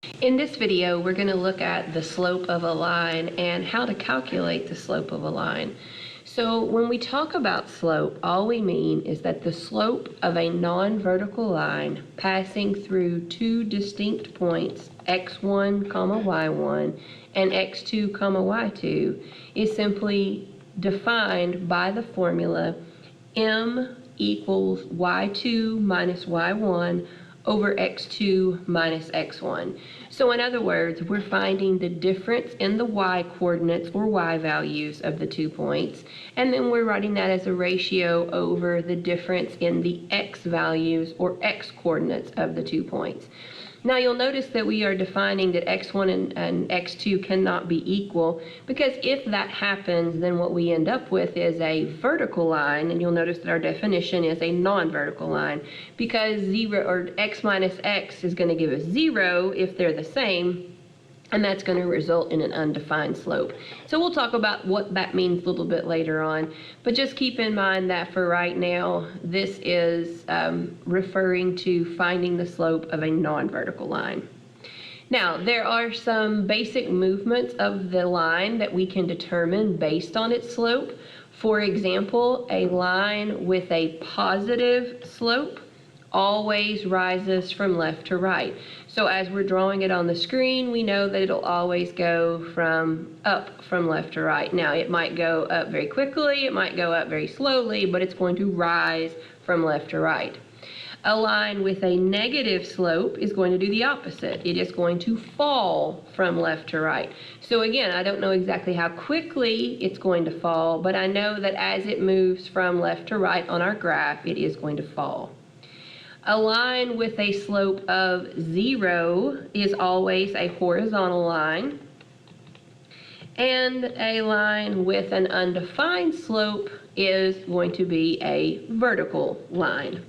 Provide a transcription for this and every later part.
In this video, we're going to look at the slope of a line and how to calculate the slope of a line. So when we talk about slope, all we mean is that the slope of a non-vertical line passing through two distinct points, x1, y1, and x2, y2, is simply defined by the formula m equals y2 minus y1 over x2 minus x1. So in other words, we're finding the difference in the y coordinates or y values of the 2 points, and then we're writing that as a ratio over the difference in the x values or x coordinates of the 2 points. Now you'll notice that we are defining that x1 and x2 cannot be equal, because if that happens, then what we end up with is a vertical line, and you'll notice that our definition is a non-vertical line, because 0 or x minus x is going to give us 0 if they're the same, and that's going to result in an undefined slope. So we'll talk about what that means a little bit later on, but just keep in mind that for right now, this is referring to finding the slope of a non-vertical line. Now, there are some basic movements of the line that we can determine based on its slope. For example, a line with a positive slope always rises from left to right. So as we're drawing it on the screen, we know that it'll always go up from left to right. Now, it might go up very quickly, it might go up very slowly, but it's going to rise from left to right. A line with a negative slope is going to do the opposite. It is going to fall from left to right. So again, I don't know exactly how quickly it's going to fall, but I know that as it moves from left to right on our graph, it is going to fall. A line with a slope of 0 is always a horizontal line, and a line with an undefined slope is going to be a vertical line.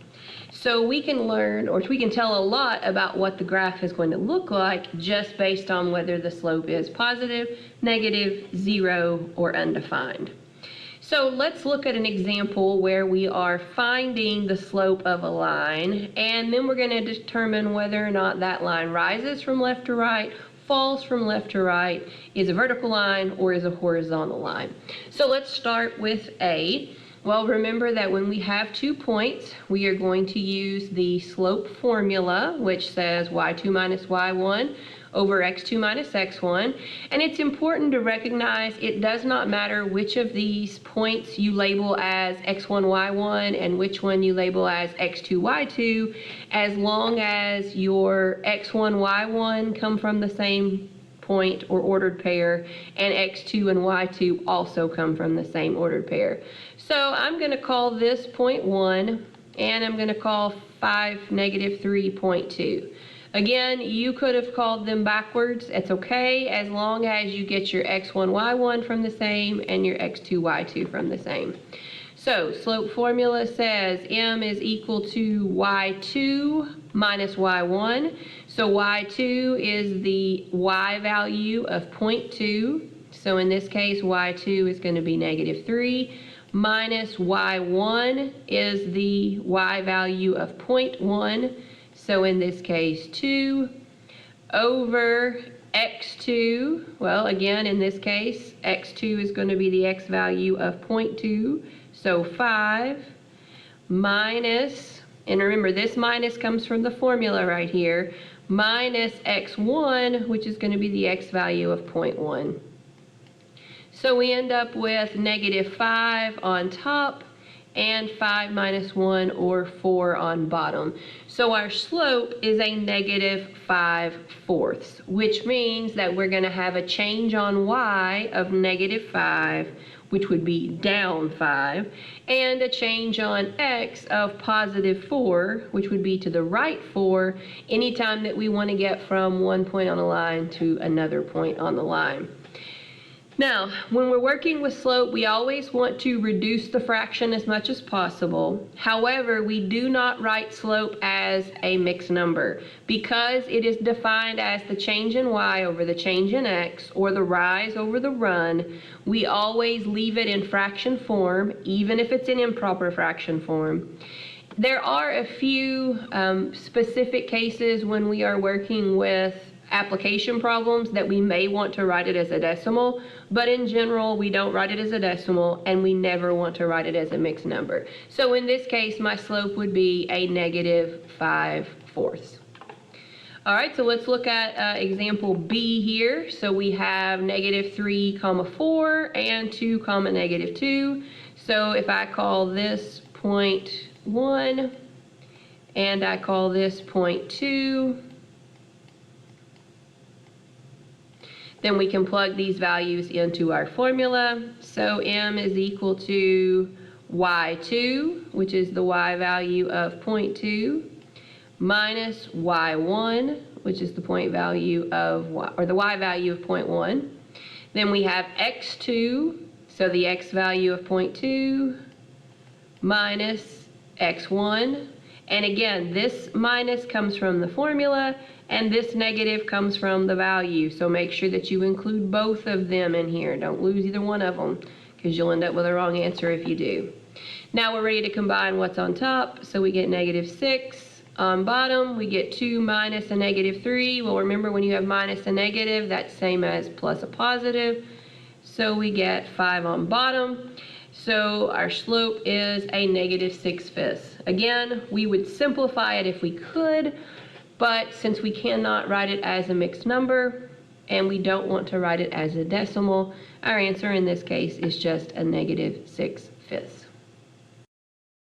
So we can learn, or we can tell a lot about what the graph is going to look like just based on whether the slope is positive, negative, 0, or undefined. So let's look at an example where we are finding the slope of a line, and then we're going to determine whether or not that line rises from left to right, falls from left to right, is a vertical line, or is a horizontal line. So let's start with A. Well, remember that when we have 2 points, we are going to use the slope formula, which says y2 minus y1 over x2 minus x1, and it's important to recognize it does not matter which of these points you label as x1, y1 and which one you label as x2, y2, as long as your x1, y1 come from the same point or ordered pair, and x2 and y2 also come from the same ordered pair. So I'm going to call this point 1, and I'm going to call 5, negative 3, point 2. Again, you could have called them backwards. It's okay as long as you get your x1, y1 from the same and your x2, y2 from the same. So slope formula says m is equal to y2 minus y1. So y2 is the y value of 0.2. So in this case, y2 is going to be negative 3. Minus y1 is the y value of 0.1. So in this case, 2 over x2, well, again, in this case, x2 is going to be the x value of 0.2, so 5, minus, and remember, this minus comes from the formula right here, minus x1, which is going to be the x value of 0.1. So we end up with negative 5 on top, and 5 minus 1, or 4 on bottom. So our slope is a negative 5/4, which means that we're going to have a change on y of negative 5, which would be down 5, and a change on x of positive 4, which would be to the right 4, anytime that we want to get from one point on the line to another point on the line. Now, when we're working with slope, we always want to reduce the fraction as much as possible. However, we do not write slope as a mixed number. Because it is defined as the change in y over the change in x, or the rise over the run, we always leave it in fraction form, even if it's in improper fraction form. There are a few specific cases when we are working with application problems that we may want to write it as a decimal, but in general, we don't write it as a decimal, and we never want to write it as a mixed number. So in this case, my slope would be a -5/4. All right, so let's look at example B here. So we have -3, 4 and 2, -2. So if I call this point 1 and I call this point 2, then we can plug these values into our formula. So m is equal to y2, which is the y value of 0.2, minus y1, which is the point value of the y value of 0.1. Then we have x2, so the x value of 0.2, minus x1. And again, this minus comes from the formula, and this negative comes from the value. So make sure that you include both of them in here. Don't lose either one of them, because you'll end up with a wrong answer if you do. Now we're ready to combine what's on top. So we get -6. On bottom, we get 2 minus a -3. Well, remember, when you have minus a negative, that's same as plus a positive. So we get 5 on bottom. So our slope is a -6/5. Again, we would simplify it if we could, but since we cannot write it as a mixed number and we don't want to write it as a decimal, our answer in this case is just a -6/5.